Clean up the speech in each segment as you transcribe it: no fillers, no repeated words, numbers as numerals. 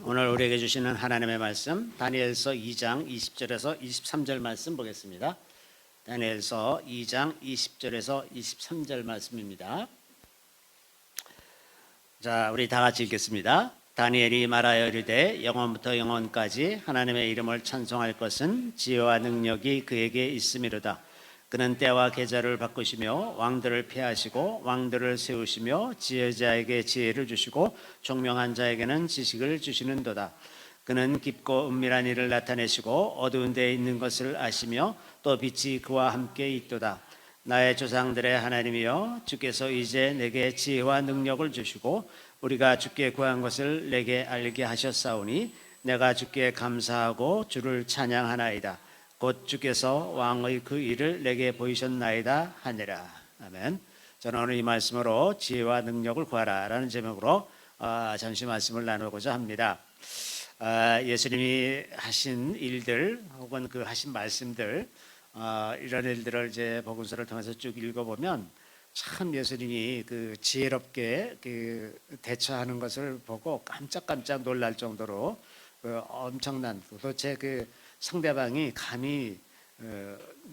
오늘 우리에게 주시는 하나님의 말씀 다니엘서 2장 20절에서 23절 말씀 보겠습니다. 다니엘서 2장 20절에서 23절 말씀입니다. 자, 우리 다 같이 읽겠습니다. 다니엘이 말하여 이르되 영원부터 영원까지 하나님의 이름을 찬송할 것은 지혜와 능력이 그에게 있음이로다. 그는 때와 계절을 바꾸시며 왕들을 폐하시고 왕들을 세우시며 지혜자에게 지혜를 주시고 총명한 자에게는 지식을 주시는도다. 그는 깊고 은밀한 일을 나타내시고 어두운 데에 있는 것을 아시며 또 빛이 그와 함께 있도다. 나의 조상들의 하나님이여, 주께서 이제 내게 지혜와 능력을 주시고 우리가 주께 구한 것을 내게 알게 하셨사오니 내가 주께 감사하고 주를 찬양하나이다. 곧 주께서 왕의 그 일을 내게 보이셨나이다 하니라. 아멘. 저는 오늘 이 말씀으로 지혜와 능력을 구하라 라는 제목으로 잠시 말씀을 나누고자 합니다. 예수님이 하신 일들 혹은 그 하신 말씀들, 이런 일들을 이제 복음서를 통해서 쭉 읽어보면 참 예수님이 그 지혜롭게 그 대처하는 것을 보고 깜짝깜짝 놀랄 정도로 엄청난, 도대체 그 상대방이 감히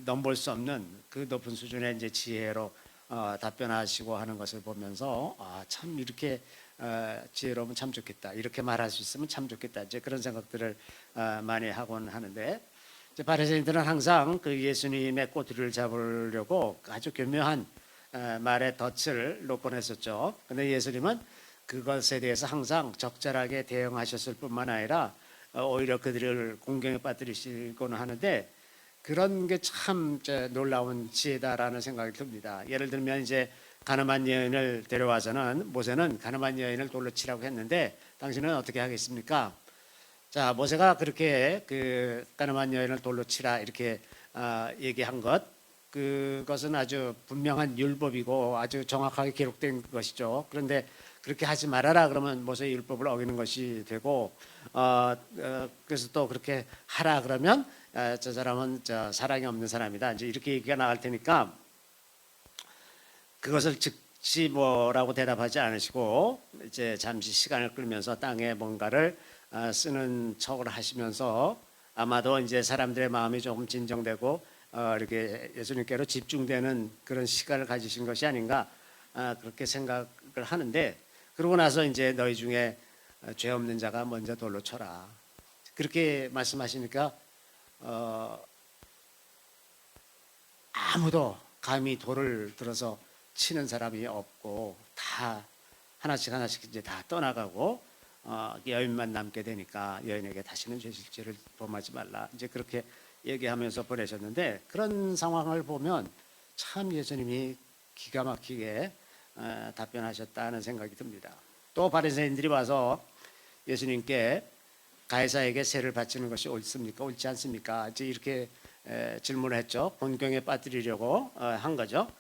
넘볼 수 없는 그 높은 수준의 이제 지혜로 답변하시고 하는 것을 보면서 참 이렇게 지혜로우면 참 좋겠다, 이렇게 말할 수 있으면 참 좋겠다, 이제 그런 생각들을 많이 하곤 하는데, 이제 바리새인들은 항상 그 예수님의 꼬투리를 잡으려고 아주 교묘한 말의 덫을 놓곤 했었죠. 그런데 예수님은 그것에 대해서 항상 적절하게 대응하셨을 뿐만 아니라 오히려 그들을 공경에 빠뜨리시곤 하는데, 그런 게 참 놀라운 지혜다라는 생각이 듭니다. 예를 들면 이제 가늠한 여인을 데려와서는 모세는 가늠한 여인을 돌로 치라고 했는데 당신은 어떻게 하겠습니까? 자, 모세가 그렇게 그 가늠한 여인을 돌로 치라 이렇게 얘기한 것, 그것은 아주 분명한 율법이고 아주 정확하게 기록된 것이죠. 그런데 그렇게 하지 말아라 그러면 모세의 율법을 어기는 것이 되고, 그래서 또 그렇게 하라 그러면 저 사람은 사랑이 없는 사람이다, 이제 이렇게 얘기가 나갈 테니까 그것을 즉시 뭐라고 대답하지 않으시고 이제 잠시 시간을 끌면서 땅에 뭔가를 쓰는 척을 하시면서 아마도 이제 사람들의 마음이 조금 진정되고 이렇게 예수님께로 집중되는 그런 시간을 가지신 것이 아닌가, 그렇게 생각을 하는데, 그러고 나서 이제 너희 중에 죄 없는 자가 먼저 돌로 쳐라, 그렇게 말씀하시니까 아무도 감히 돌을 들어서 치는 사람이 없고 다 하나씩 이제 다 떠나가고 여인만 남게 되니까 여인에게 다시는 죄질죄를 범하지 말라, 이제 그렇게 얘기하면서 보내셨는데, 그런 상황을 보면 참 예수님이 기가 막히게 답변하셨다는 생각이 듭니다. 또 바리새인들이 와서 예수님께 가이사에게 세를 바치는 것이 옳습니까, 옳지 않습니까, 이제 이렇게 질문을 했죠. 본경에 빠뜨리려고 한 거죠.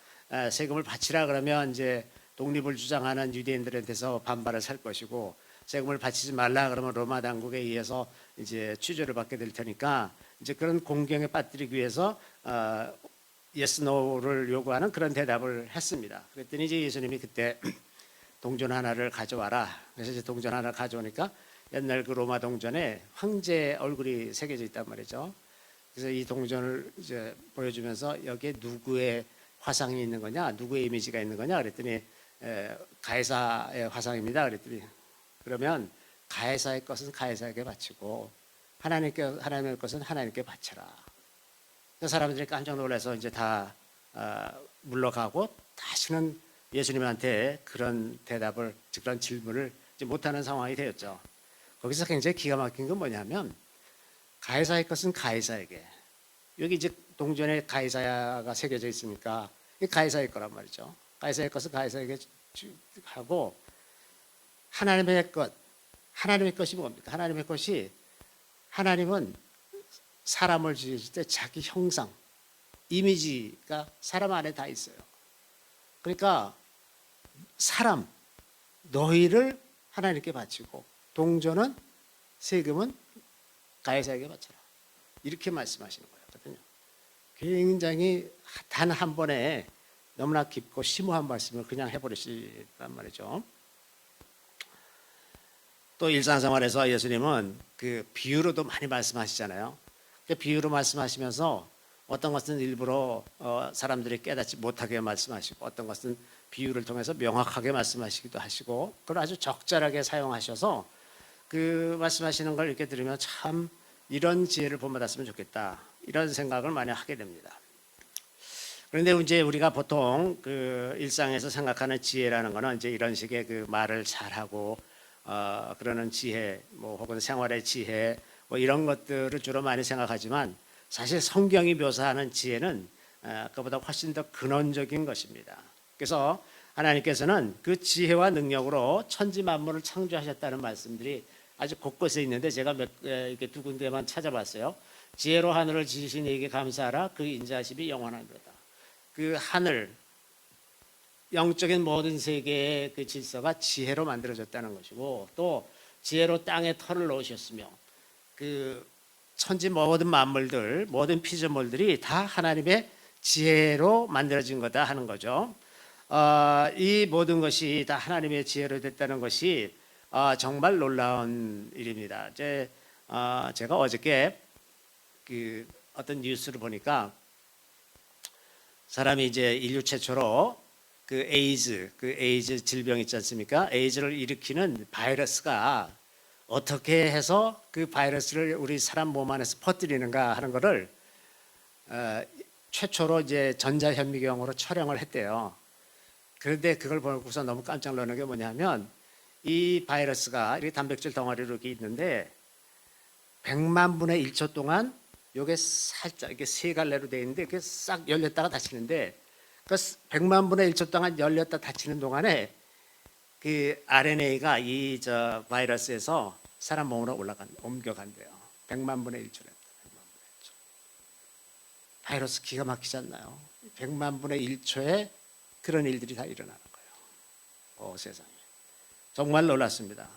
세금을 바치라 그러면 이제 독립을 주장하는 유대인들한테서 반발을 살 것이고, 세금을 바치지 말라 그러면 로마 당국에 의해서 이제 취조를 받게 될 테니까, 이제 그런 공경에 빠뜨리기 위해서 yes, no를 요구하는 그런 대답을 했습니다. 그랬더니 이제 예수님이 그때 동전 하나를 가져와라. 그래서 이제 동전 하나 가져오니까 옛날 그 로마 동전에 황제 얼굴이 새겨져 있단 말이죠. 그래서 이 동전을 이제 보여주면서 여기에 누구의 화상이 있는 거냐, 누구의 이미지가 있는 거냐 그랬더니 가이사의 화상입니다 그랬더니, 그러면 가이사의 것은 가이사에게 바치고 하나님의 것은 하나님께 바쳐라. 사람들이 깜짝 놀라서 이제 다 물러가고 다시는 예수님한테 그런 대답을, 즉 그런 질문을 이제 못하는 상황이 되었죠. 거기서 굉장히 기가 막힌 건 뭐냐면, 가이사의 것은 가이사에게, 여기 이제 동전에 가이사가 새겨져 있으니까 이 가이사의 거란 말이죠. 가이사의 것은 가이사에게 하고, 하나님의 것이 뭡니까? 하나님의 것이, 하나님은 사람을 지으실 때 자기 형상, 이미지가 사람 안에 다 있어요. 그러니까 사람, 너희를 하나님께 바치고 동전은, 세금은 가이사에게 바쳐라, 이렇게 말씀하시는 거거든요. 굉장히 단 한 번에 너무나 깊고 심오한 말씀을 그냥 해버리시단 말이죠. 또 일상생활에서 예수님은 그 비유로도 많이 말씀하시잖아요. 그 비유로 말씀하시면서 어떤 것은 일부러 사람들이 깨닫지 못하게 말씀하시고 어떤 것은 비유를 통해서 명확하게 말씀하시기도 하시고 그걸 아주 적절하게 사용하셔서 그 말씀하시는 걸 이렇게 들으면 참 이런 지혜를 본받았으면 좋겠다 이런 생각을 많이 하게 됩니다. 그런데 이제 우리가 보통 그 일상에서 생각하는 지혜라는 거는 이제 이런 식의 그 말을 잘하고 그러는 지혜, 뭐 혹은 생활의 지혜, 뭐 이런 것들을 주로 많이 생각하지만 사실 성경이 묘사하는 지혜는 그보다 훨씬 더 근원적인 것입니다. 그래서 하나님께서는 그 지혜와 능력으로 천지 만물을 창조하셨다는 말씀들이 아주 곳곳에 있는데 제가 이렇게 두 군데만 찾아봤어요. 지혜로 하늘을 지으신 이에게 감사하라. 그 인자하심이 영원하리로다. 그 하늘 영적인 모든 세계의 그 질서가 지혜로 만들어졌다는 것이고 또 지혜로 땅에 털을 놓으셨으며 그 천지 모든 만물들 모든 피조물들이 다 하나님의 지혜로 만들어진 거다 하는 거죠. 이 모든 것이 다 하나님의 지혜로 됐다는 것이 정말 놀라운 일입니다. 제가 어저께 그 어떤 뉴스를 보니까 사람이 이제 인류 최초로 그 에이즈 질병 있지 않습니까? 에이즈를 일으키는 바이러스가 어떻게 해서 그 바이러스를 우리 사람 몸 안에서 퍼뜨리는가 하는 것을 최초로 이제 전자현미경으로 촬영을 했대요. 그런데 그걸 보고서 너무 깜짝 놀란 게 뭐냐면 이 바이러스가 이렇게 단백질 덩어리로 이렇게 있는데 100만 분의 1초 동안 요게 살짝 이렇게 세 갈래로 되어 있는데 그게 싹 열렸다가 닫히는데 그 100만 분의 1초 동안 열렸다 닫히는 동안에 그 RNA가 이 바이러스에서 사람 몸으로 옮겨간대요. 100만 분의 1초래. 100만 분의 1초. 바이러스 기가 막히지 않나요? 100만 분의 1초에 그런 일들이 다 일어나는 거예요. 세상에. 정말 놀랐습니다.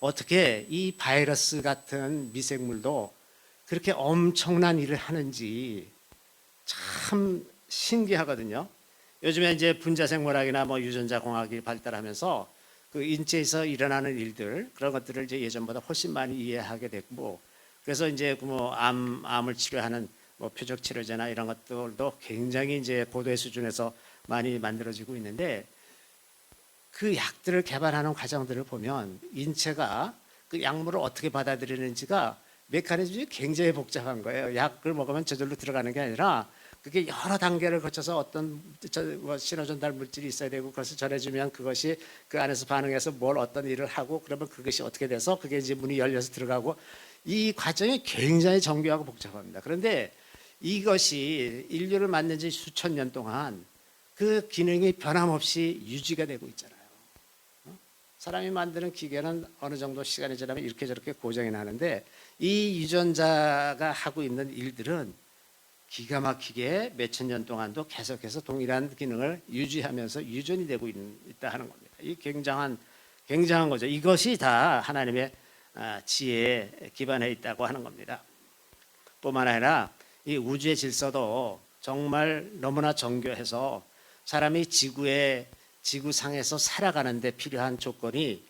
어떻게 이 바이러스 같은 미생물도 그렇게 엄청난 일을 하는지 참 신기하거든요. 요즘에 이제 분자생물학이나 뭐 유전자 공학이 발달하면서 그 인체에서 일어나는 일들 그런 것들을 이제 예전보다 훨씬 많이 이해하게 됐고 그래서 이제 뭐 암을 치료하는 뭐 표적 치료제나 이런 것들도 굉장히 이제 고도의 수준에서 많이 만들어지고 있는데 그 약들을 개발하는 과정들을 보면 인체가 그 약물을 어떻게 받아들이는지가 메커니즘이 굉장히 복잡한 거예요. 약을 먹으면 저절로 들어가는 게 아니라 그게 여러 단계를 거쳐서 어떤 신호전달 물질이 있어야 되고 그것을 전해주면 그것이 그 안에서 반응해서 뭘 어떤 일을 하고 그러면 그것이 어떻게 돼서 그게 이제 문이 열려서 들어가고 이 과정이 굉장히 정교하고 복잡합니다. 그런데 이것이 인류를 만든 지 수천 년 동안 그 기능이 변함없이 유지가 되고 있잖아요. 사람이 만드는 기계는 어느 정도 시간이 지나면 이렇게 저렇게 고장이 나는데 이 유전자가 하고 있는 일들은 기가 막히게 몇천 년 동안도 계속해서 동일한 기능을 유지하면서 유전이 되고 있다 하는 겁니다. 이 굉장한 거죠. 이것이 다 하나님의 지혜에 기반해 있다고 하는 겁니다. 뿐만 아니라 이 우주의 질서도 정말 너무나 정교해서 사람이 지구상에서 살아가는데 필요한 조건이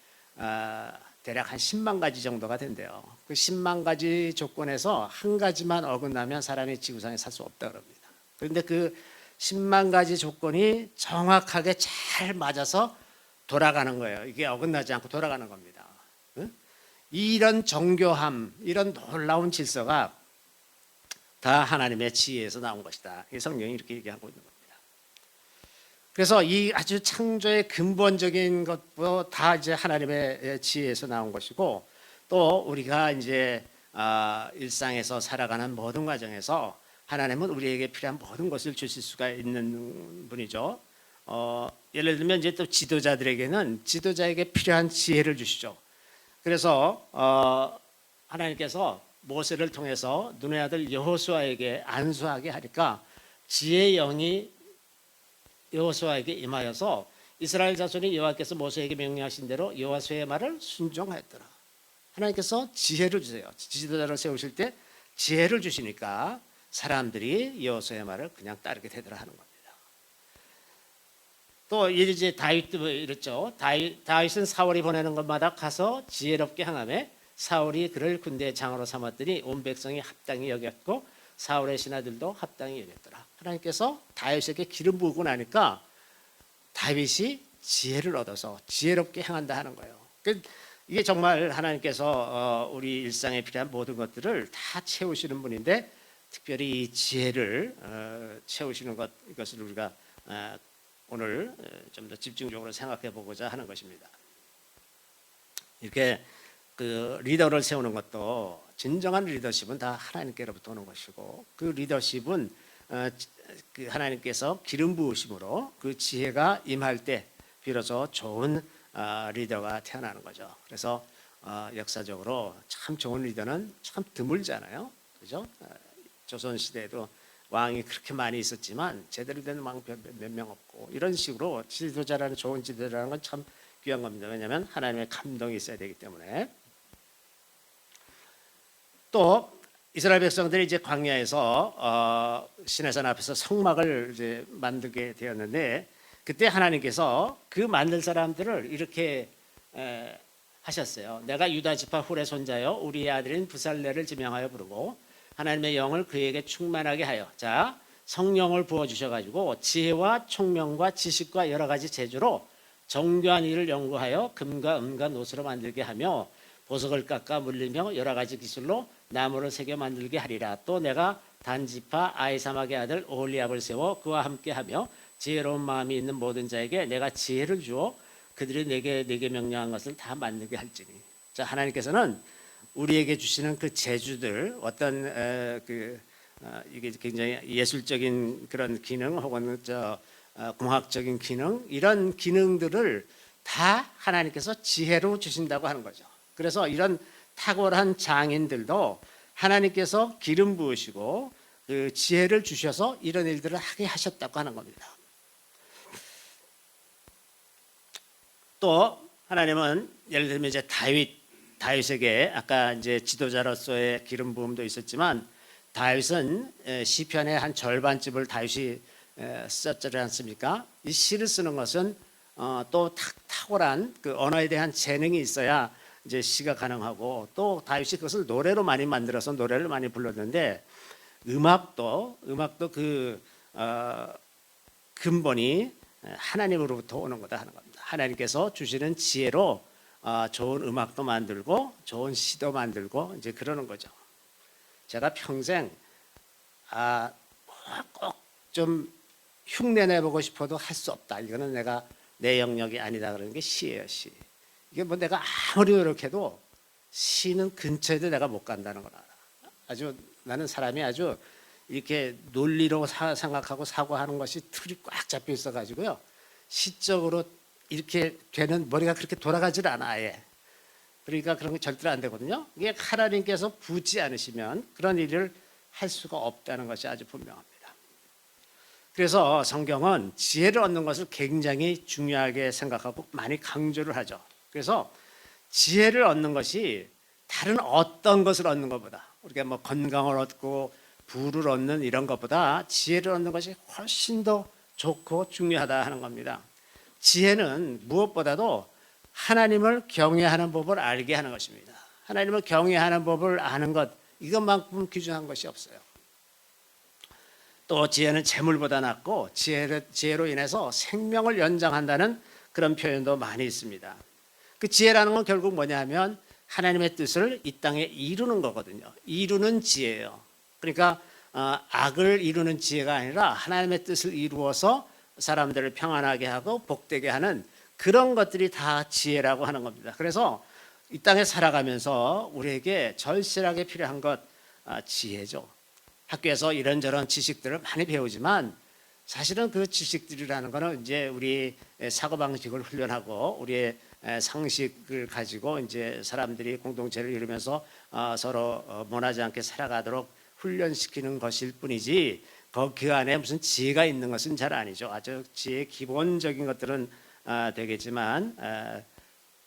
대략 한 10만 가지 정도가 된대요. 그 10만 가지 조건에서 한 가지만 어긋나면 사람이 지구상에 살 수 없다 그럽니다. 그런데 그 10만 가지 조건이 정확하게 잘 맞아서 돌아가는 거예요. 이게 어긋나지 않고 돌아가는 겁니다. 이런 정교함, 이런 놀라운 질서가 다 하나님의 지혜에서 나온 것이다. 이 성경이 이렇게 얘기하고 있는 겁니다. 그래서 이 아주 창조의 근본적인 것도 다 이제 하나님의 지혜에서 나온 것이고 또 우리가 이제 일상에서 살아가는 모든 과정에서 하나님은 우리에게 필요한 모든 것을 주실 수가 있는 분이죠. 예를 들면 이제 또 지도자들에게는 지도자에게 필요한 지혜를 주시죠. 그래서 하나님께서 모세를 통해서 눈의 아들 여호수아에게 안수하게 하니까 지혜의 영이 여호수아에게 임하여서 이스라엘 자손이 여호와께서 모세에게 명령하신 대로 여호수아의 말을 순종하였더라. 하나님께서 지혜를 주세요. 지도자를 세우실 때 지혜를 주시니까 사람들이 여호수아의 말을 그냥 따르게 되더라 하는 겁니다. 또 이제 다윗도 이랬죠. 다윗은 사울이 보내는 것마다 가서 지혜롭게 행하며 사울이 그를 군대의 장으로 삼았더니 온 백성이 합당히 여겼고 사울의 신하들도 합당히 여겼더라. 하나님께서 다윗에게 기름 부으고 나니까 다윗이 지혜를 얻어서 지혜롭게 행한다 하는 거예요. 이게 정말 하나님께서 우리 일상에 필요한 모든 것들을 다 채우시는 분인데 특별히 이 지혜를 채우시는 것, 이것을 우리가 오늘 좀 더 집중적으로 생각해 보고자 하는 것입니다. 이렇게 그 리더를 세우는 것도 진정한 리더십은 다 하나님께로부터 오는 것이고 그 리더십은 그 하나님께서 기름 부으심으로 그 지혜가 임할 때 비로소 좋은 리더가 태어나는 거죠. 그래서 역사적으로 참 좋은 리더는 참 드물잖아요. 그죠? 조선 시대에도 왕이 그렇게 많이 있었지만 제대로 된 왕 몇 명 없고 이런 식으로 지도자라는 좋은 지도자라는 건 참 귀한 겁니다. 왜냐하면 하나님의 감동이 있어야 되기 때문에. 또 이스라엘 백성들이 이제 광야에서 시내산 앞에서 성막을 이제 만들게 되었는데 그때 하나님께서 그 만들 사람들을 이렇게 하셨어요. 내가 유다 지파 훌의 손자요 우리의 아들인 부살레를 지명하여 부르고 하나님의 영을 그에게 충만하게 하여 자 성령을 부어주셔가지고 지혜와 총명과 지식과 여러 가지 재주로 정교한 일을 연구하여 금과 은과 노수로 만들게 하며 보석을 깎아 물리며 여러 가지 기술로 나무를 새겨 만들게 하리라. 또 내가 단지파 아이사막의 아들 오홀리압을 세워 그와 함께하며 지혜로운 마음이 있는 모든 자에게 내가 지혜를 주어 그들이 내게 명령한 것을 다 만들게 할지니. 자 하나님께서는 우리에게 주시는 그 재주들 어떤 이게 굉장히 예술적인 그런 기능 혹은 공학적인 기능 이런 기능들을 다 하나님께서 지혜로 주신다고 하는 거죠. 그래서 이런 탁월한 장인들도 하나님께서 기름 부으시고 그 지혜를 주셔서 이런 일들을 하게 하셨다고 하는 겁니다. 또 하나님은 예를 들면 이제 다윗에게 아까 이제 지도자로서의 기름 부음도 있었지만 다윗은 시편의 한 절반쯤을 다윗이 썼지 않습니까? 이 시를 쓰는 것은 또 탁월한 그 언어에 대한 재능이 있어야 이제 시가 가능하고 또 다윗이 그것을 노래로 많이 만들어서 노래를 많이 불렀는데 음악도 그 근본이 하나님으로부터 오는 거다 하는 겁니다. 하나님께서 주시는 지혜로 좋은 음악도 만들고 좋은 시도 만들고 이제 그러는 거죠. 제가 평생 꼭 좀 흉내 내보고 싶어도 할 수 없다. 이거는 내 영역이 아니다 그러는 게 시예요, 시. 이게 뭐 내가 아무리 노력해도 시는 근처에도 내가 못 간다는 걸 알아. 나는 사람이 아주 이렇게 논리로 생각하고 사고하는 것이 틀이 꽉 잡혀 있어 가지고요. 시적으로 이렇게 되는 머리가 그렇게 돌아가질 않아 아예. 그러니까 그런 게 절대로 안 되거든요. 이게 하나님께서 부지 않으시면 그런 일을 할 수가 없다는 것이 아주 분명합니다. 그래서 성경은 지혜를 얻는 것을 굉장히 중요하게 생각하고 많이 강조를 하죠. 그래서 지혜를 얻는 것이 다른 어떤 것을 얻는 것보다 우리가 뭐 건강을 얻고 부를 얻는 이런 것보다 지혜를 얻는 것이 훨씬 더 좋고 중요하다 하는 겁니다. 지혜는 무엇보다도 하나님을 경외하는 법을 알게 하는 것입니다. 하나님을 경외하는 법을 아는 것 이것만큼 귀중한 것이 없어요. 또 지혜는 재물보다 낫고 지혜로 인해서 생명을 연장한다는 그런 표현도 많이 있습니다. 그 지혜라는 건 결국 뭐냐면 하나님의 뜻을 이 땅에 이루는 거거든요. 이루는 지혜예요. 그러니까 악을 이루는 지혜가 아니라 하나님의 뜻을 이루어서 사람들을 평안하게 하고 복되게 하는 그런 것들이 다 지혜라고 하는 겁니다. 그래서 이 땅에 살아가면서 우리에게 절실하게 필요한 것 지혜죠. 학교에서 이런저런 지식들을 많이 배우지만 사실은 그 지식들이라는 거는 이제 우리 사고방식을 훈련하고 우리의 상식을 가지고 이제 사람들이 공동체를 이루면서 서로 원하지 않게 살아가도록 훈련시키는 것일 뿐이지 그 안에 무슨 지혜가 있는 것은 잘 아니죠. 아주 지혜의 기본적인 것들은 되겠지만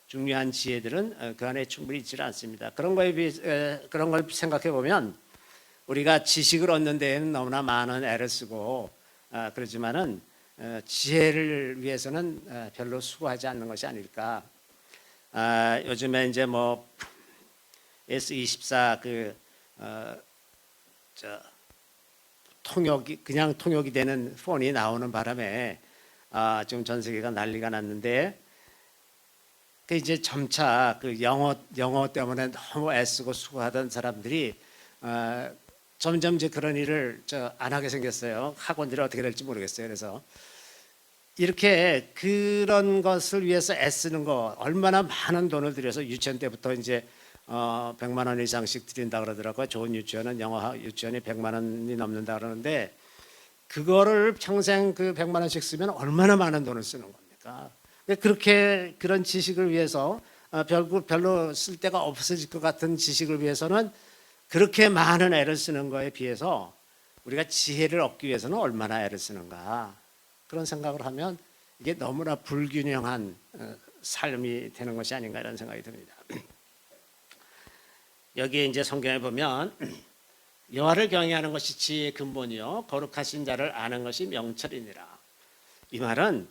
중요한 지혜들은 그 안에 충분히 있지 않습니다. 그런 걸 생각해 보면 우리가 지식을 얻는 데에는 너무나 많은 애를 쓰고 그러지만은 지혜를 위해서는 별로 수고하지 않는 것이 아닐까. 요즘에 이제 뭐 S24 통역이 그냥 통역이 되는 폰이 나오는 바람에 지금 전 세계가 난리가 났는데, 그 이제 점차 그 영어 때문에 너무 애쓰고 수고하던 사람들이 점점 이제 그런 일을 안 하게 생겼어요. 학원들이 어떻게 될지 모르겠어요. 그래서 이렇게 그런 것을 위해서 애쓰는 거, 얼마나 많은 돈을 들여서 유치원 때부터 이제 100만 원 이상씩 드린다 그러더라고요. 좋은 유치원은 영어 유치원이 100만 원이 넘는다 그러는데, 그거를 평생 그 100만 원씩 쓰면 얼마나 많은 돈을 쓰는 겁니까? 그렇게 그런 지식을 위해서 별로 쓸 데가 없어질 것 같은 지식을 위해서는 그렇게 많은 애를 쓰는 거에 비해서 우리가 지혜를 얻기 위해서는 얼마나 애를 쓰는가, 그런 생각을 하면 이게 너무나 불균형한 삶이 되는 것이 아닌가 이런 생각이 듭니다. 여기에 이제 성경에 보면 여호와를 경외하는 것이 지혜의 근본이요 거룩하신 자를 아는 것이 명철이니라. 이 말은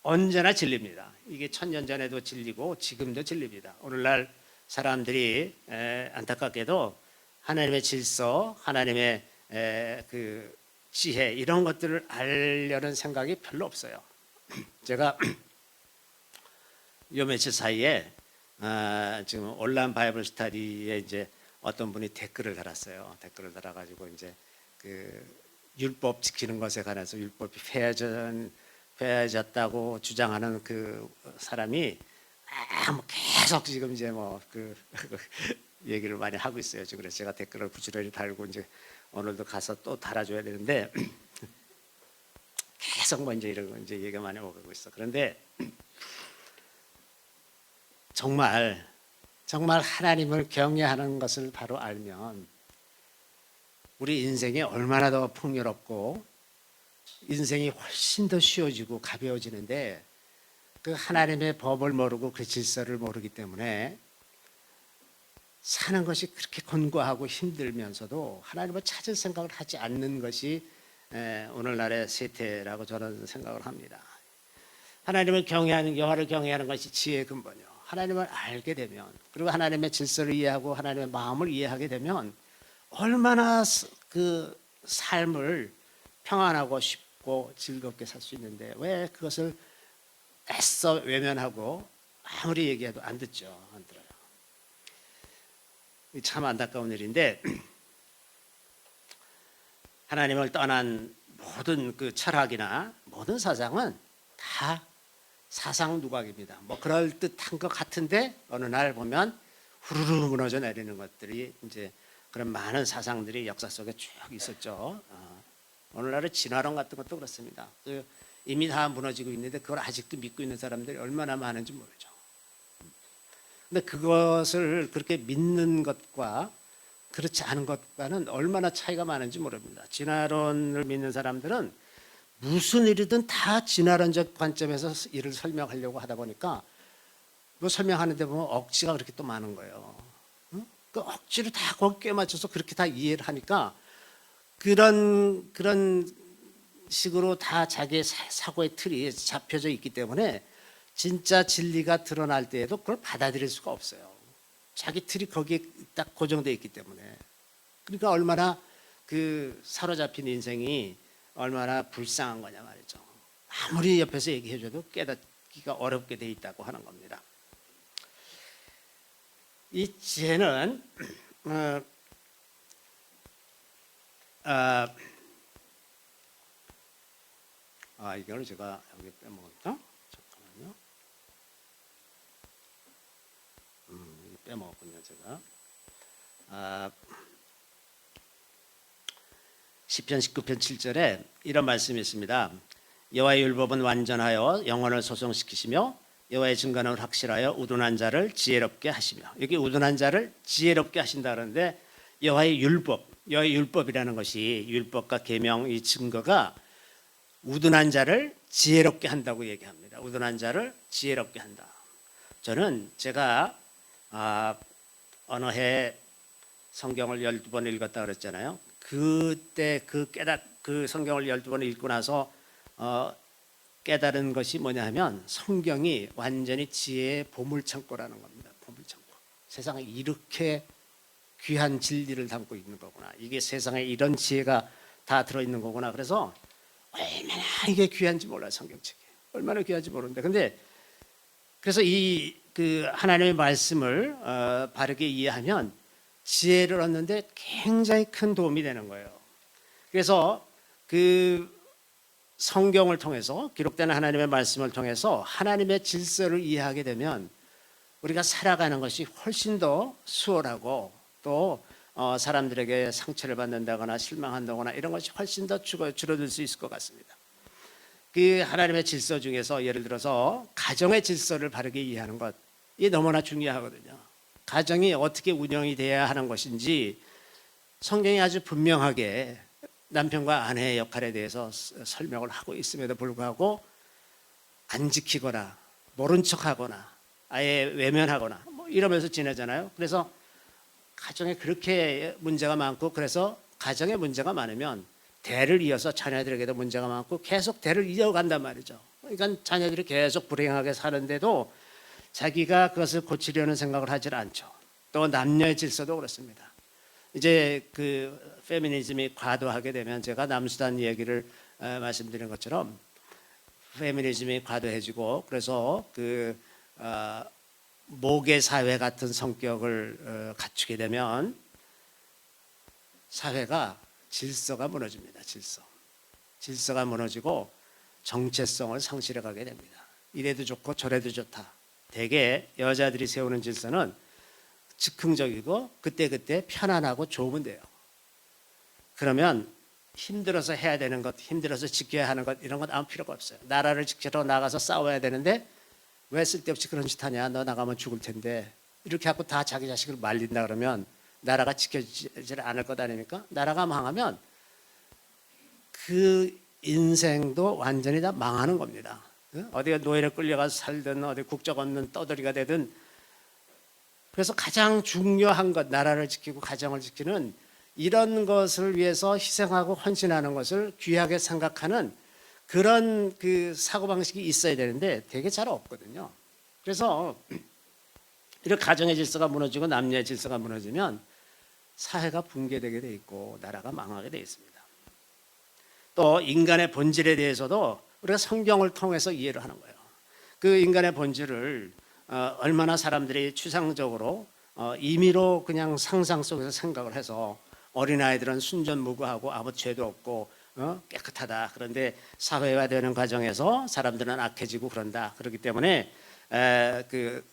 언제나 진리입니다. 이게 1000년 전에도 진리고 지금도 진리입니다. 오늘날 사람들이 안타깝게도 하나님의 질서, 하나님의 그 지혜, 이런 것들을 알려는 생각이 별로 없어요. 제가 요 며칠 사이에 지금 온라인 바이블 스터디에 이제 어떤 분이 댓글을 달았어요. 댓글을 달아가지고 이제 그 율법 지키는 것에 관해서 율법이 폐해졌다고 주장하는 그 사람이 계속 지금 이제 뭐 그 얘기를 많이 하고 있어요. 지금 그래서 제가 댓글을 부지런히 달고 이제 오늘도 가서 또 달아줘야 되는데 계속 뭐 이제 이런 거 이제 얘기가 많이 오고 있어. 그런데 정말 하나님을 경외하는 것을 바로 알면 우리 인생이 얼마나 더 풍요롭고 인생이 훨씬 더 쉬워지고 가벼워지는데, 그 하나님의 법을 모르고 그 질서를 모르기 때문에 사는 것이 그렇게 곤고하고 힘들면서도 하나님을 찾을 생각을 하지 않는 것이 오늘날의 세태라고 저는 생각을 합니다. 하나님을 경외하는, 여호와를 경외하는 것이 지혜의 근본이요. 하나님을 알게 되면, 그리고 하나님의 질서를 이해하고 하나님의 마음을 이해하게 되면 얼마나 그 삶을 평안하고 쉽고 즐겁게 살 수 있는데, 왜 그것을 애써 외면하고 아무리 얘기해도 안 듣죠. 안 들어요. 참 안타까운 일인데, 하나님을 떠난 모든 그 철학이나 모든 사상은 다 사상 누각입니다. 뭐 그럴 듯한 것 같은데 어느 날 보면 후루루 무너져 내리는 것들이 이제 그런 많은 사상들이 역사 속에 쭉 있었죠. 오늘날의 진화론 같은 것도 그렇습니다. 이미 다 무너지고 있는데 그걸 아직도 믿고 있는 사람들이 얼마나 많은지 모르죠. 근데 그것을 그렇게 믿는 것과 그렇지 않은 것과는 얼마나 차이가 많은지 모릅니다. 진화론을 믿는 사람들은 무슨 일이든 다 진화론적 관점에서 일을 설명하려고 하다 보니까 뭐 설명하는데 보면 억지가 그렇게 또 많은 거예요. 응? 그 억지로 다 거기에 맞춰서 그렇게 다 이해를 하니까 그런 식으로 다 자기의 사고의 틀이 잡혀져 있기 때문에 진짜 진리가 드러날 때에도 그걸 받아들일 수가 없어요. 자기 틀이 거기에 딱 고정되어 있기 때문에. 그러니까 얼마나 그 사로잡힌 인생이 얼마나 불쌍한 거냐 말이죠. 아무리 옆에서 얘기해줘도 깨닫기가 어렵게 돼 있다고 하는 겁니다. 이 지혜는 이걸 제가 여기 빼먹었다. 잠깐만요. 빼먹었군요, 제가. 시편 19편 7절에 이런 말씀이 있습니다. 여호와의 율법은 완전하여 영혼을 소성시키시며 여호와의 증거는 확실하여 우둔한 자를 지혜롭게 하시며, 여기 우둔한 자를 지혜롭게 하신다 그러는데 여호와의 율법이라는 것이, 율법과 계명, 이 증거가 우둔한 자를 지혜롭게 한다고 얘기합니다. 우둔한 자를 지혜롭게 한다. 저는 제가 어느 해 성경을 12번 읽었다 그랬잖아요. 그때 그 그 성경을 12번 읽고 나서 깨달은 것이 뭐냐 하면 성경이 완전히 지혜의 보물창고라는 겁니다. 보물창고. 세상에 이렇게 귀한 진리를 담고 있는 거구나. 이게 세상에 이런 지혜가 다 들어있는 거구나. 그래서 얼마나 이게 귀한지 몰라요. 성경책이. 얼마나 귀한지 모르는데. 근데 그래서 이 그 하나님의 말씀을 바르게 이해하면 지혜를 얻는데 굉장히 큰 도움이 되는 거예요. 그래서 그 성경을 통해서 기록된 하나님의 말씀을 통해서 하나님의 질서를 이해하게 되면 우리가 살아가는 것이 훨씬 더 수월하고 또 사람들에게 상처를 받는다거나 실망한다거나 이런 것이 훨씬 더 줄어들 수 있을 것 같습니다. 그 하나님의 질서 중에서 예를 들어서 가정의 질서를 바르게 이해하는 것, 이게 너무나 중요하거든요. 가정이 어떻게 운영이 돼야 하는 것인지 성경이 아주 분명하게 남편과 아내의 역할에 대해서 설명을 하고 있음에도 불구하고 안 지키거나 모른 척하거나 아예 외면하거나 뭐 이러면서 지내잖아요. 그래서 가정에 그렇게 문제가 많고, 그래서 가정에 문제가 많으면 대를 이어서 자녀들에게도 문제가 많고 계속 대를 이어간단 말이죠. 그러니까 자녀들이 계속 불행하게 사는데도 자기가 그것을 고치려는 생각을 하질 않죠. 또 남녀의 질서도 그렇습니다. 이제 그 페미니즘이 과도하게 되면, 제가 남수단 얘기를 말씀드린 것처럼 페미니즘이 과도해지고, 그래서 그 모계 사회 같은 성격을 갖추게 되면 사회가 질서가 무너집니다. 질서가 무너지고 정체성을 상실해 가게 됩니다. 이래도 좋고 저래도 좋다. 대개 여자들이 세우는 질서는 즉흥적이고 그때그때 편안하고 좋으면 돼요. 그러면 힘들어서 해야 되는 것, 힘들어서 지켜야 하는 것, 이런 것 아무 필요가 없어요. 나라를 지키러 나가서 싸워야 되는데 왜 쓸데없이 그런 짓 하냐, 너 나가면 죽을 텐데, 이렇게 하고 다 자기 자식을 말린다 그러면 나라가 지켜지질 않을 것 아닙니까? 나라가 망하면 그 인생도 완전히 다 망하는 겁니다. 어디가 노예를 끌려가서 살든 어디 국적 없는 떠돌이가 되든. 그래서 가장 중요한 것, 나라를 지키고 가정을 지키는 이런 것을 위해서 희생하고 헌신하는 것을 귀하게 생각하는 그런 그 사고방식이 있어야 되는데 되게 잘 없거든요. 그래서 이렇게 가정의 질서가 무너지고 남녀의 질서가 무너지면 사회가 붕괴되게 돼 있고 나라가 망하게 돼 있습니다. 또 인간의 본질에 대해서도 우리가 성경을 통해서 이해를 하는 거예요. 그 인간의 본질을 얼마나 사람들이 추상적으로 임의로 그냥 상상 속에서 생각을 해서, 어린아이들은 순전무구하고 아무 죄도 없고 깨끗하다. 그런데 사회화되는 과정에서 사람들은 악해지고 그런다. 그렇기 때문에 그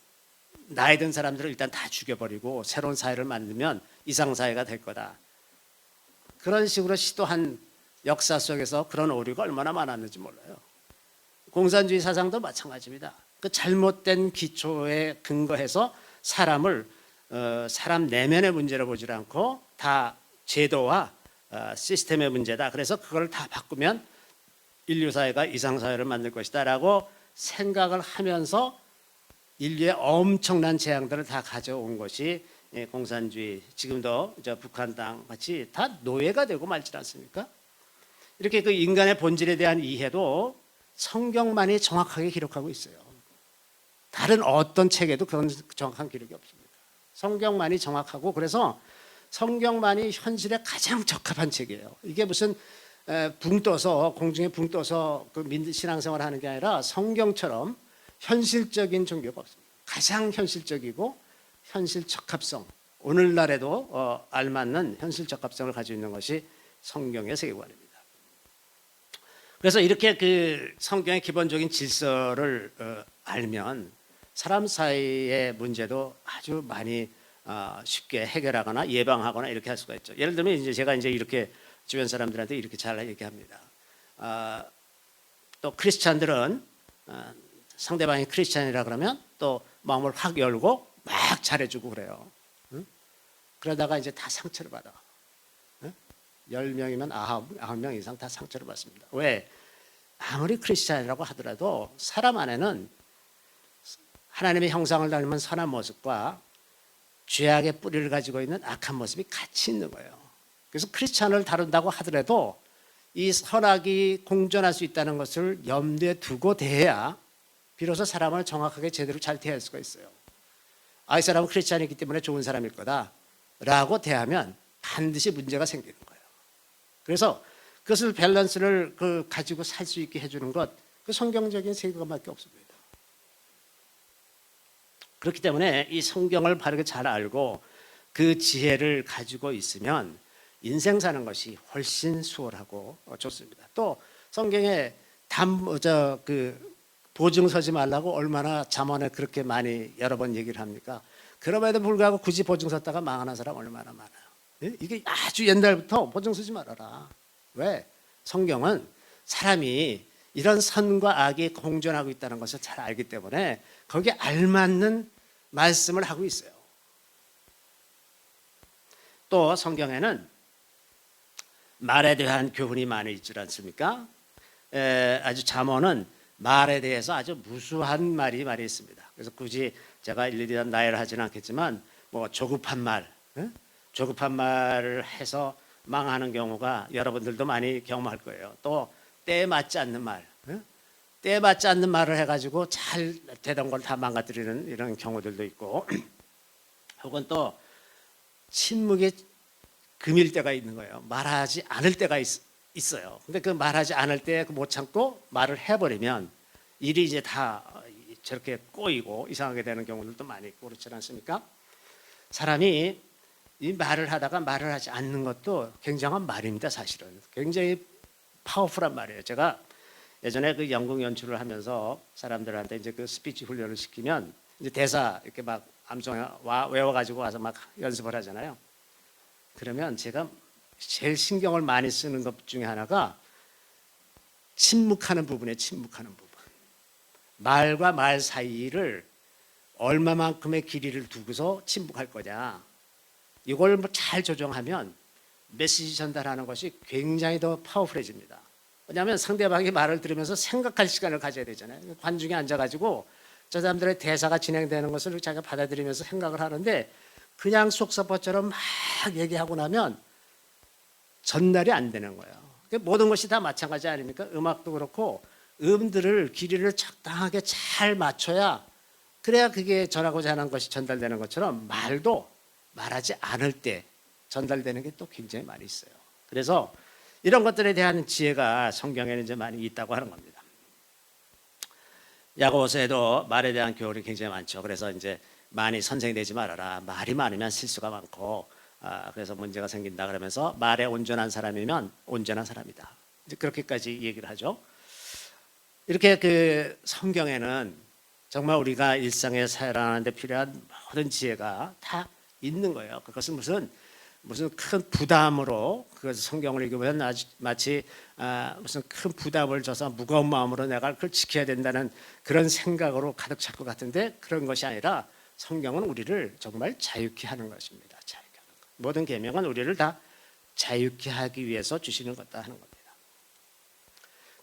나이 든 사람들을 일단 다 죽여버리고 새로운 사회를 만들면 이상사회가 될 거다. 그런 식으로 시도한 역사 속에서 그런 오류가 얼마나 많았는지 몰라요. 공산주의 사상도 마찬가지입니다. 그 잘못된 기초에 근거해서 사람을 사람 내면의 문제로 보지 않고 다 제도와 시스템의 문제다. 그래서 그걸 다 바꾸면 인류사회가 이상사회를 만들 것이다 라고 생각을 하면서 인류의 엄청난 재앙들을 다 가져온 것이 공산주의, 지금도 북한 땅 같이 다 노예가 되고 말지 않습니까? 이렇게 그 인간의 본질에 대한 이해도 성경만이 정확하게 기록하고 있어요. 다른 어떤 책에도 그런 정확한 기록이 없습니다. 성경만이 정확하고, 그래서 성경만이 현실에 가장 적합한 책이에요. 이게 무슨 붕 떠서 공중에 붕 떠서 그 신앙생활을 하는 게 아니라 성경처럼 현실적인 종교가 없습니다. 가장 현실적이고 현실 적합성, 오늘날에도 알맞는 현실 적합성을 가지고 있는 것이 성경의 세계관입니다. 그래서 이렇게 그 성경의 기본적인 질서를 알면 사람 사이의 문제도 아주 많이 쉽게 해결하거나 예방하거나 이렇게 할 수가 있죠. 예를 들면 이제 제가 이제 이렇게 주변 사람들한테 이렇게 잘 얘기합니다. 또 크리스찬들은 상대방이 크리스찬이라 그러면 또 마음을 확 열고 막 잘해주고 그래요. 그러다가 이제 다 상처를 받아. 10명이면 9명 이상 다 상처를 받습니다. 왜? 아무리 크리스찬이라고 하더라도 사람 안에는 하나님의 형상을 닮은 선한 모습과 죄악의 뿌리를 가지고 있는 악한 모습이 같이 있는 거예요. 그래서 크리스찬을 다룬다고 하더라도 이 선악이 공존할 수 있다는 것을 염두에 두고 대해야 비로소 사람을 정확하게 제대로 잘 대할 수가 있어요. 이 사람은 크리스찬이기 때문에 좋은 사람일 거다라고 대하면 반드시 문제가 생기는 거예요. 그래서 그것을 밸런스를 가지고 살 수 있게 해주는 것, 그 성경적인 세계관밖에 없습니다. 그렇기 때문에 이 성경을 바르게 잘 알고 그 지혜를 가지고 있으면 인생 사는 것이 훨씬 수월하고 좋습니다. 또 성경에 보증 서지 말라고 얼마나 잠언에 그렇게 많이 여러 번 얘기를 합니까? 그럼에도 불구하고 굳이 보증 섰다가 망하는 사람 얼마나 많아요. 이게 아주 옛날부터 보증 서지 말아라. 왜? 성경은 사람이 이런 선과 악이 공존하고 있다는 것을 잘 알기 때문에 거기에 알맞는 말씀을 하고 있어요. 또 성경에는 말에 대한 교훈이 많이 있지 않습니까? 아주 잠언은 말에 대해서 아주 무수한 말이 많이 있습니다. 그래서 굳이 제가 일일이 나열을 하지는 않겠지만 뭐 조급한 말을 해서 망하는 경우가 여러분들도 많이 경험할 거예요. 또 때에 맞지 않는 말, 때에 맞지 않는 말을 해가지고 잘 되던 걸 다 망가뜨리는 이런 경우들도 있고 혹은 또 침묵의 금일 때가 있는 거예요. 말하지 않을 때가 있어요. 근데 그 말하지 않을 때 못 참고 말을 해버리면 일이 이제 다 저렇게 꼬이고 이상하게 되는 경우들도 많이 있고 그렇지 않습니까? 사람이 이 말을 하다가 말을 하지 않는 것도 굉장한 말입니다. 사실은 굉장히 파워풀한 말이에요. 제가 예전에 그 연극 연출을 하면서 사람들한테 이제 그 스피치 훈련을 시키면 이제 대사 이렇게 막 암송 외워가지고 와서 막 연습을 하잖아요. 그러면 제가 제일 신경을 많이 쓰는 것 중에 하나가 침묵하는 부분. 말과 말 사이를 얼마만큼의 길이를 두고서 침묵할 거냐. 이걸 잘 조정하면 메시지 전달하는 것이 굉장히 더 파워풀해집니다. 왜냐하면 상대방이 말을 들으면서 생각할 시간을 가져야 되잖아요. 관중에 앉아가지고 저 사람들의 대사가 진행되는 것을 자기가 받아들이면서 생각을 하는데 그냥 속사포처럼 막 얘기하고 나면 전달이 안 되는 거예요. 모든 것이 다 마찬가지 아닙니까? 음악도 그렇고 음들을 길이를 적당하게 잘 맞춰야 그래야 그게 전하고자 하는 것이 전달되는 것처럼 말도 말하지 않을 때 전달되는 게 또 굉장히 많이 있어요. 그래서 이런 것들에 대한 지혜가 성경에는 이제 많이 있다고 하는 겁니다. 야고보서에도 말에 대한 교훈이 굉장히 많죠. 그래서 이제 많이 선생이 되지 말아라. 말이 많으면 실수가 많고 그래서 문제가 생긴다 그러면서 말에 온전한 사람이면 온전한 사람이다. 이제 그렇게까지 얘기를 하죠. 이렇게 그 성경에는 정말 우리가 일상에 살아가는데 필요한 모든 지혜가 다 있는 거예요. 그것은 무슨 큰 부담으로 그것을 성경을 읽으면 마치 무슨 큰 부담을 줘서 무거운 마음으로 내가 그걸 지켜야 된다는 그런 생각으로 가득 찰 것 같은데 그런 것이 아니라 성경은 우리를 정말 자유케 하는 것입니다. 자유케 하는 것. 모든 계명은 우리를 다 자유케 하기 위해서 주시는 것다 하는 겁니다.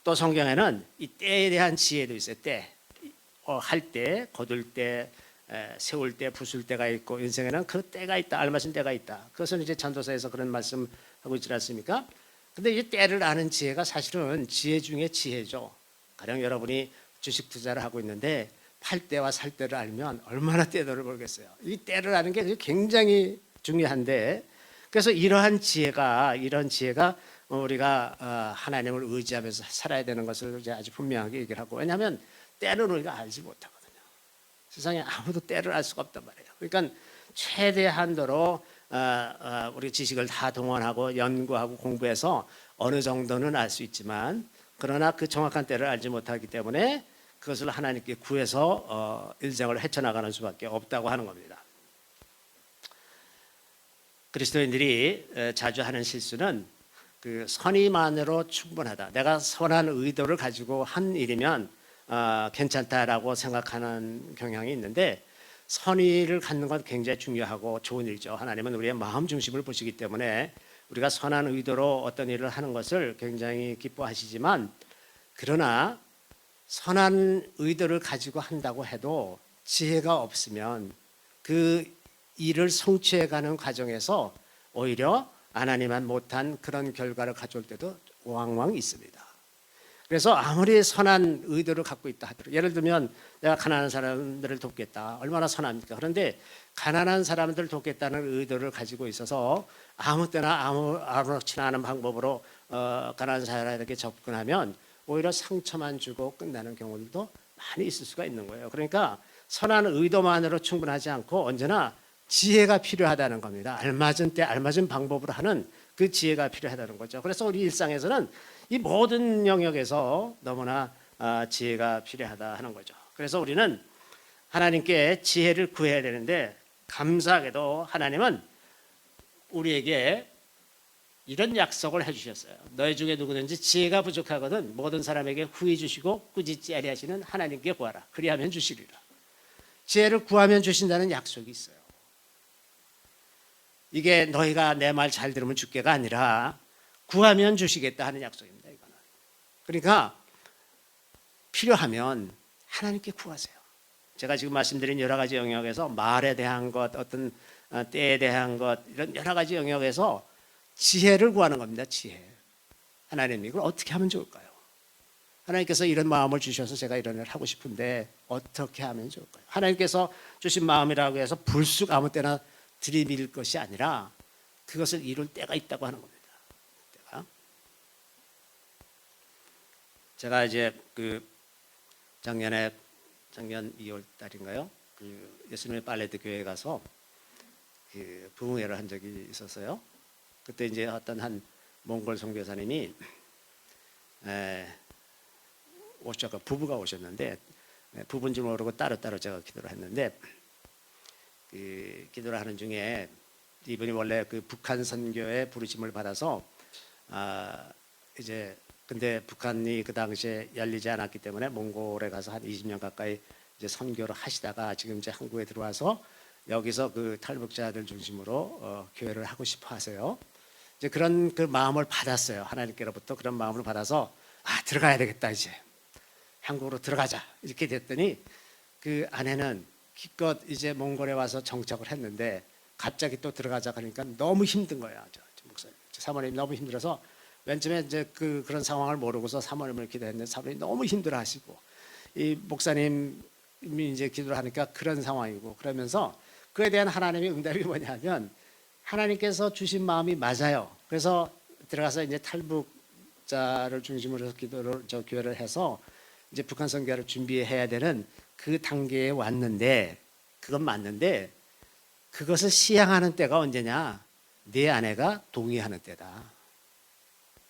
또 성경에는 이 때에 대한 지혜도 있어요. 때, 할 때, 거둘 때, 세울 때, 부술 때가 있고 인생에는 그 때가 있다, 알맞은 때가 있다. 그것은 이제 전도서에서 그런 말씀하고 있지 않습니까? 근데 이제 때를 아는 지혜가 사실은 지혜 중에 지혜죠. 가령 여러분이 주식 투자를 하고 있는데 팔 때와 살 때를 알면 얼마나 때도를 벌겠어요. 이 때를 아는 게 굉장히 중요한데 그래서 이런 지혜가 우리가 하나님을 의지하면서 살아야 되는 것을 이제 아주 분명하게 얘기를 하고 왜냐하면 때는 우리가 알지 못하거든요. 세상에 아무도 때를 알 수가 없단 말이에요. 그러니까 최대한도로 우리 지식을 다 동원하고 연구하고 공부해서 어느 정도는 알 수 있지만 그러나 그 정확한 때를 알지 못하기 때문에 그것을 하나님께 구해서 일생을 헤쳐나가는 수밖에 없다고 하는 겁니다. 그리스도인들이 자주 하는 실수는 그 선의만으로 충분하다. 내가 선한 의도를 가지고 한 일이면 괜찮다라고 생각하는 경향이 있는데 선의를 갖는 건 굉장히 중요하고 좋은 일이죠. 하나님은 우리의 마음 중심을 보시기 때문에 우리가 선한 의도로 어떤 일을 하는 것을 굉장히 기뻐하시지만 그러나 선한 의도를 가지고 한다고 해도 지혜가 없으면 그 일을 성취해가는 과정에서 오히려 하나님만 못한 그런 결과를 가져올 때도 왕왕 있습니다. 그래서 아무리 선한 의도를 갖고 있다 하더라도, 예를 들면 내가 가난한 사람들을 돕겠다, 얼마나 선합니까? 그런데 가난한 사람들을 돕겠다는 의도를 가지고 있어서 아무 때나 아무렇지나 않은 방법으로 가난한 사람에게 접근하면 오히려 상처만 주고 끝나는 경우들도 많이 있을 수가 있는 거예요. 그러니까 선한 의도만으로 충분하지 않고 언제나 지혜가 필요하다는 겁니다. 알맞은 때 알맞은 방법으로 하는 그 지혜가 필요하다는 거죠. 그래서 우리 일상에서는 이 모든 영역에서 너무나 지혜가 필요하다 하는 거죠. 그래서 우리는 하나님께 지혜를 구해야 되는데, 감사하게도 하나님은 우리에게 이런 약속을 해주셨어요. 너희 중에 누구든지 지혜가 부족하거든 모든 사람에게 후히 주시고 꾸짖지 아니하시는 하나님께 구하라. 그리하면 주시리라. 지혜를 구하면 주신다는 약속이 있어요. 이게 너희가 내 말 잘 들으면 줄게가 아니라 구하면 주시겠다 하는 약속입니다. 이거는. 그러니까 필요하면 하나님께 구하세요. 제가 지금 말씀드린 여러 가지 영역에서 말에 대한 것, 어떤 때에 대한 것, 이런 여러 가지 영역에서 지혜를 구하는 겁니다. 지혜. 하나님, 이걸 어떻게 하면 좋을까요? 하나님께서 이런 마음을 주셔서 제가 이런 일을 하고 싶은데 어떻게 하면 좋을까요? 하나님께서 주신 마음이라고 해서 불쑥 아무 때나 들이밀 것이 아니라 그것을 이룰 때가 있다고 하는 겁니다. 제가 이제 작년 2월 달인가요? 예수님의 빨레드 교회에 가서 부흥회를 한 적이 있었어요. 그때 이제 어떤 한 몽골 선교사님이 오셨고 부부가 오셨는데, 부부인 줄 모르고 따로따로 제가 기도를 했는데, 기도를 하는 중에 이분이 원래 북한 선교의 부르심을 받아서 이제 근데 북한이 그 당시에 열리지 않았기 때문에 몽골에 가서 한 20년 가까이 이제 선교를 하시다가 지금 이제 한국에 들어와서 여기서 탈북자들 중심으로 교회를 하고 싶어 하세요. 이제 그런 마음을 받았어요. 하나님께로부터 그런 마음을 받아서 들어가야 되겠다, 이제 한국으로 들어가자 이렇게 됐더니 그 아내는 기껏 이제 몽골에 와서 정착을 했는데 갑자기 또 들어가자 그러니까 너무 힘든 거야. 목사님, 사모님 너무 힘들어서 맨 처음에 이제 그런 상황을 모르고서 사모님을 기도했는데 사모님이 너무 힘들어하시고, 이 목사님이 이제 기도를 하니까 그런 상황이고, 그러면서 그에 대한 하나님의 응답이 뭐냐면 하나님께서 주신 마음이 맞아요. 그래서 들어가서 이제 탈북자를 중심으로 해서 교회를 해서 이제 북한 선교를 준비해야 되는 그 단계에 왔는데, 그건 맞는데 그것을 시행하는 때가 언제냐? 네 아내가 동의하는 때다.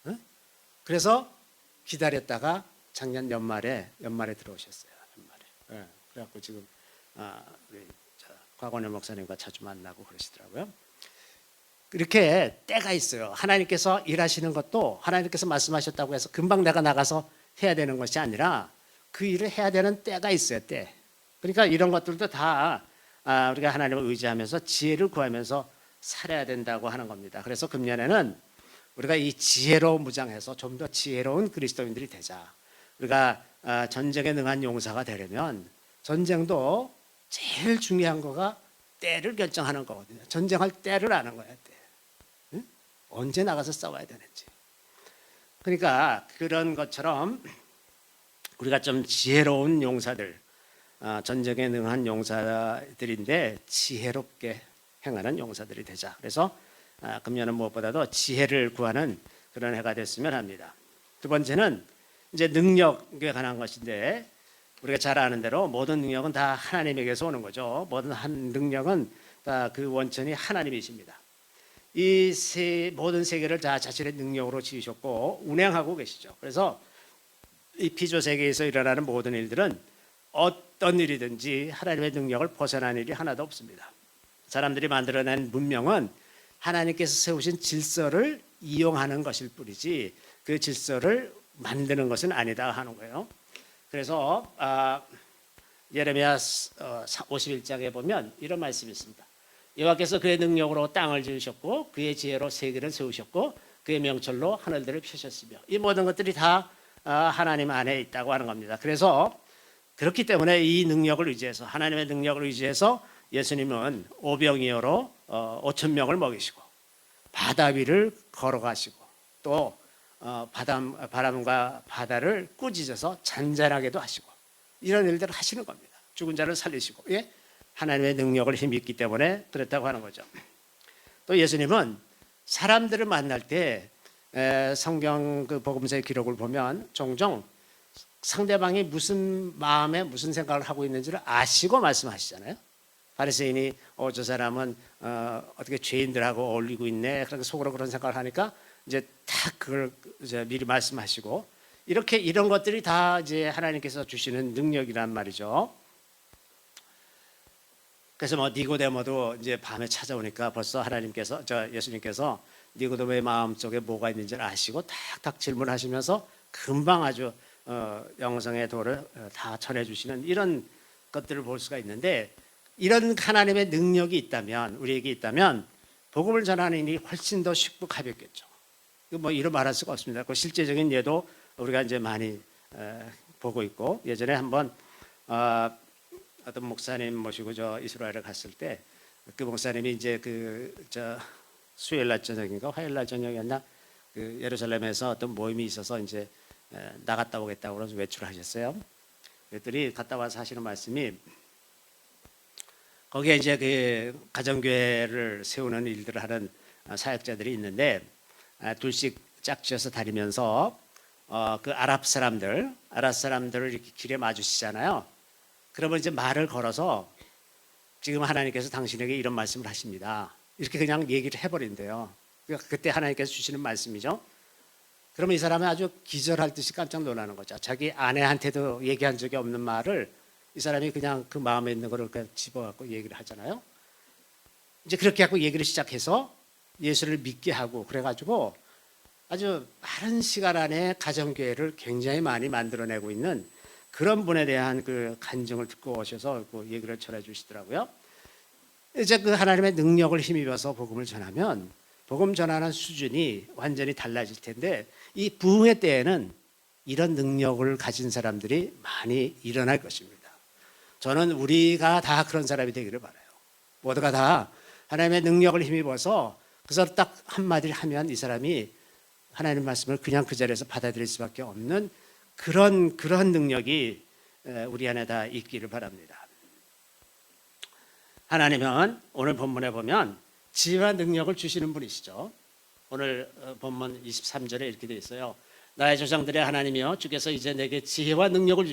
응? 그래서 기다렸다가 작년 연말에 들어오셨어요. 연말에. 그래갖고 지금 우리 곽원일 목사님과 자주 만나고 그러시더라고요. 이렇게 때가 있어요. 하나님께서 일하시는 것도 하나님께서 말씀하셨다고 해서 금방 내가 나가서 해야 되는 것이 아니라 그 일을 해야 되는 때가 있어요. 때. 그러니까 이런 것들도 다 우리가 하나님을 의지하면서 지혜를 구하면서 살아야 된다고 하는 겁니다. 그래서 금년에는 우리가 이 지혜로 무장해서 좀 더 지혜로운 그리스도인들이 되자. 우리가 전쟁에 능한 용사가 되려면 전쟁도 제일 중요한 거가 때를 결정하는 거거든요. 전쟁할 때를 아는 거야. 때. 응? 언제 나가서 싸워야 되는지. 그러니까 그런 것처럼 우리가 좀 지혜로운 용사들, 전쟁에 능한 용사들인데 지혜롭게 행하는 용사들이 되자. 그래서 금년은 무엇보다도 지혜를 구하는 그런 해가 됐으면 합니다. 두 번째는 이제 능력에 관한 것인데, 우리가 잘 아는 대로 모든 능력은 다 하나님에게서 오는 거죠. 모든 능력은 다 그 원천이 하나님이십니다. 이 모든 세계를 다 자신의 능력으로 지으셨고 운행하고 계시죠. 그래서 이 피조 세계에서 일어나는 모든 일들은 어떤 일이든지 하나님의 능력을 벗어난 일이 하나도 없습니다. 사람들이 만들어낸 문명은 하나님께서 세우신 질서를 이용하는 것일 뿐이지 그 질서를 만드는 것은 아니다 하는 거예요. 그래서 예레미야 51장에 보면 이런 말씀이 있습니다. 여호와께서 그의 능력으로 땅을 지으셨고 그의 지혜로 세계를 세우셨고 그의 명철로 하늘들을 펴셨으며, 이 모든 것들이 다 하나님 안에 있다고 하는 겁니다. 그래서 그렇기 때문에 이 능력을 의지해서, 하나님의 능력을 의지해서 예수님은 오병이어로 5천 명을 먹이시고 바다 위를 걸어가시고 또 바람과 바다를 꾸짖어서 잔잔하게도 하시고 이런 일들을 하시는 겁니다. 죽은 자를 살리시고, 예? 하나님의 능력을 힘입기 때문에 그렇다고 하는 거죠. 또 예수님은 사람들을 만날 때 성경 그 복음서의 기록을 보면 종종 상대방이 무슨 마음에 무슨 생각을 하고 있는지를 아시고 말씀하시잖아요. 바리새인이 저 사람은 어떻게 죄인들하고 어울리고 있네. 그러니까 속으로 그런 생각을 하니까 이제 딱 그걸 이제 미리 말씀하시고 이렇게 이런 것들이 다 이제 하나님께서 주시는 능력이란 말이죠. 그래서 뭐 니고데모도 이제 밤에 찾아오니까 벌써 예수님께서 니고데모의 마음 속에 뭐가 있는지를 아시고 탁탁 질문하시면서 금방 아주 영성의 도를 다 전해주시는 이런 것들을 볼 수가 있는데 이런 하나님의 능력이 있다면 우리에게 있다면 복음을 전하는 일이 훨씬 더 쉽고 가볍겠죠. 뭐 이루 말할 수가 없습니다. 그 실제적인 예도 우리가 이제 많이 보고 있고 예전에 한번 어떤 목사님 모시고 저 이스라엘에 갔을 때 그 목사님이 이제 수요일 날 저녁인가 화요일 날 저녁이었나 그 예루살렘에서 어떤 모임이 있어서 이제 나갔다 오겠다고 그래서 외출하셨어요. 그랬더니 갔다 와서 하시는 말씀이 거기에 이제 그 가정교회를 세우는 일들을 하는 사역자들이 있는데 둘씩 짝지어서 다니면서 그 아랍 사람들을 이렇게 길에 마주치잖아요. 그러면 이제 말을 걸어서 지금 하나님께서 당신에게 이런 말씀을 하십니다. 이렇게 그냥 얘기를 해버린대요. 그때 하나님께서 주시는 말씀이죠. 그러면 이 사람은 아주 기절할 듯이 깜짝 놀라는 거죠. 자기 아내한테도 얘기한 적이 없는 말을 이 사람이 그냥 그 마음에 있는 거를 그냥 집어갖고 얘기를 하잖아요. 이제 그렇게 하고 얘기를 시작해서 예수를 믿게 하고 그래가지고 아주 빠른 시간 안에 가정교회를 굉장히 많이 만들어내고 있는 그런 분에 대한 그 간증을 듣고 오셔서 그 얘기를 전해주시더라고요. 이제 그 하나님의 능력을 힘입어서 복음을 전하면 복음 전하는 수준이 완전히 달라질 텐데 이 부흥의 때에는 이런 능력을 가진 사람들이 많이 일어날 것입니다. 저는 우리가 다 그런 사람이 되기를 바라요. 모두가 다 하나님의 능력을 힘입어서 그래서 딱 한마디를 하면 이 사람이 하나님 말씀을 그냥 그 자리에서 받아들일 수밖에 없는 그런 능력이 우리 안에 다 있기를 바랍니다. 하나님은 오늘 본문에 보면 지혜와 능력을 주시는 분이시죠. 오늘 본문 23절에 이렇게 되어 있어요. 나의 조상들의 하나님이여 주께서 이제 내게 지혜와 능력을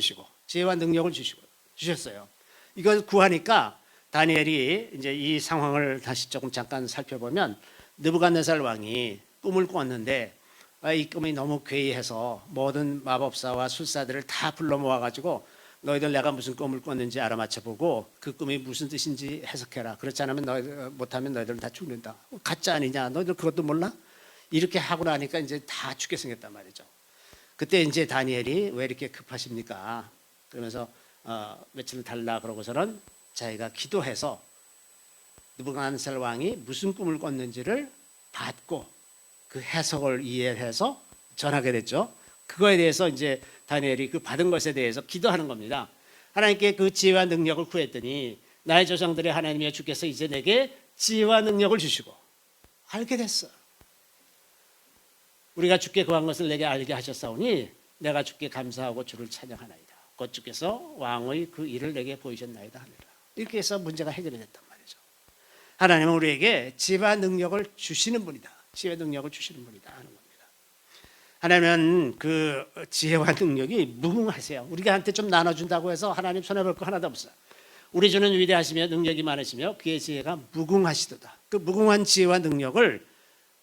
주셨어요. 이걸 구하니까 다니엘이 이제 이 상황을 다시 조금 잠깐 살펴보면 느부갓네살 왕이 꿈을 꿨는데 이 꿈이 너무 괴이해서 모든 마법사와 술사들을 다 불러 모아가지고 너희들 내가 무슨 꿈을 꿨는지 알아맞혀보고 그 꿈이 무슨 뜻인지 해석해라. 그렇지 않으면 못하면 너희들은 다 죽는다. 가짜 아니냐? 너희들 그것도 몰라? 이렇게 하고 나니까 이제 다 죽게 생겼단 말이죠. 그때 이제 다니엘이 왜 이렇게 급하십니까? 그러면서 며칠 달라 그러고서는 자기가 기도해서 느부갓네살 왕이 무슨 꿈을 꿨는지를 받고 그 해석을 이해해서 전하게 됐죠. 그거에 대해서 이제 다니엘이 그 받은 것에 대해서 기도하는 겁니다. 하나님께 그 지혜와 능력을 구했더니 나의 조상들의 하나님이여 주께서 이제 내게 지혜와 능력을 주시고 알게 됐어. 우리가 주께 구한 것을 내게 알게 하셨사오니 내가 주께 감사하고 주를 찬양하나이다. 곧 주께서 왕의 그 일을 내게 보이셨나이다 하니라. 이렇게 해서 문제가 해결이 됐단 말이죠. 하나님은 우리에게 지혜와 능력을 주시는 분이다. 지혜와 능력을 주시는 분이다 하는 겁니다. 하나님은 그 지혜와 능력이 무궁하세요. 우리한테 좀 나눠준다고 해서 하나님 손해볼 거 하나도 없어요. 우리 주는 위대하시며 능력이 많으시며 그의 지혜가 무궁하시도다. 그 무궁한 지혜와 능력을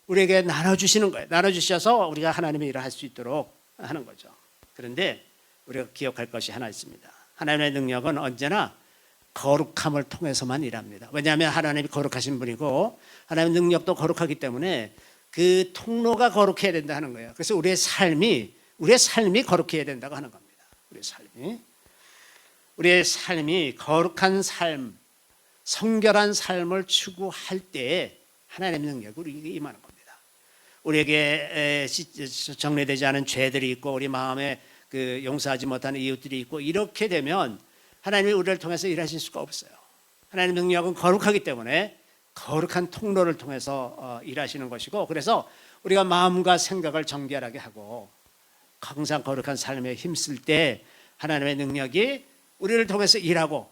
우리에게 나눠주시는 거예요. 나눠주셔서 우리가 하나님의 일을 할 수 있도록 하는 거죠. 그런데 우리가 기억할 것이 하나 있습니다. 하나님의 능력은 언제나 거룩함을 통해서만 일합니다. 왜냐하면 하나님이 거룩하신 분이고 하나님의 능력도 거룩하기 때문에 그 통로가 거룩해야 된다 하는 거예요. 그래서 우리의 삶이 거룩해야 된다고 하는 겁니다. 우리의 삶이 거룩한 삶, 성결한 삶을 추구할 때 하나님의 능력이 우리에게 임하는 겁니다. 우리에게 정리되지 않은 죄들이 있고 우리 마음에 그 용서하지 못하는 이웃들이 있고 이렇게 되면 하나님이 우리를 통해서 일하실 수가 없어요. 하나님의 능력은 거룩하기 때문에 거룩한 통로를 통해서 일하시는 것이고 그래서 우리가 마음과 생각을 정결하게 하고 항상 거룩한 삶에 힘쓸 때 하나님의 능력이 우리를 통해서 일하고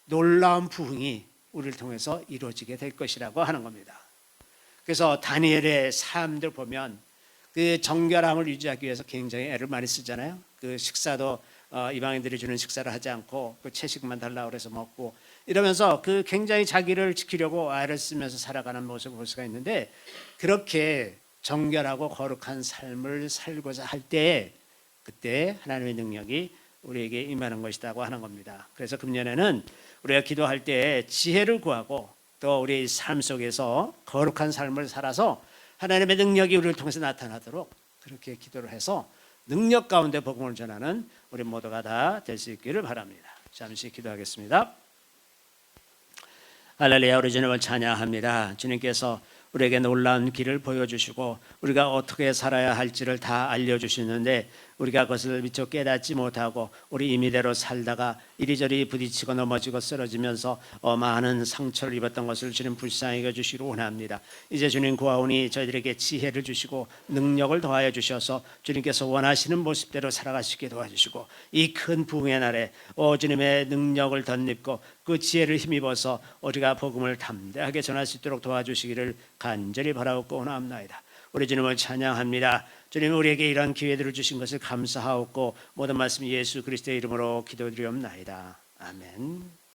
놀라운 부흥이 우리를 통해서 이루어지게 될 것이라고 하는 겁니다. 그래서 다니엘의 삶들 보면 그 정결함을 유지하기 위해서 굉장히 애를 많이 쓰잖아요. 그 식사도 이방인들이 주는 식사를 하지 않고 그 채식만 달라고 그래서 먹고 이러면서 그 굉장히 자기를 지키려고 애를 쓰면서 살아가는 모습을 볼 수가 있는데, 그렇게 정결하고 거룩한 삶을 살고자 할 때 그때 하나님의 능력이 우리에게 임하는 것이라고 하는 겁니다. 그래서 금년에는 우리가 기도할 때 지혜를 구하고 또 우리 삶 속에서 거룩한 삶을 살아서 하나님의 능력이 우리를 통해서 나타나도록 그렇게 기도를 해서 능력 가운데 복음을 전하는 우리 모두가 다 될 수 있기를 바랍니다. 잠시 기도하겠습니다. 할렐루야. 우리 주님을 찬양합니다. 주님께서 우리에게 놀라운 길을 보여주시고 우리가 어떻게 살아야 할지를 다 알려주시는데 우리가 그것을 미처 깨닫지 못하고 우리 임의대로 살다가 이리저리 부딪히고 넘어지고 쓰러지면서 많은 상처를 입었던 것을 주님 불쌍히 여주시기를 원합니다. 이제 주님 구하오니 저희들에게 지혜를 주시고 능력을 더하여 주셔서 주님께서 원하시는 모습대로 살아가시게 도와주시고 이 큰 부흥의 날에 주님의 능력을 덧입고 그 지혜를 힘입어서 우리가 복음을 담대하게 전할 수 있도록 도와주시기를 간절히 바라옵고 원합나이다. 우리 주님을 찬양합니다. 주님, 우리에게 이런 기회들을 주신 것을 감사하옵고 모든 말씀 예수 그리스도의 이름으로 기도드리옵나이다. 아멘.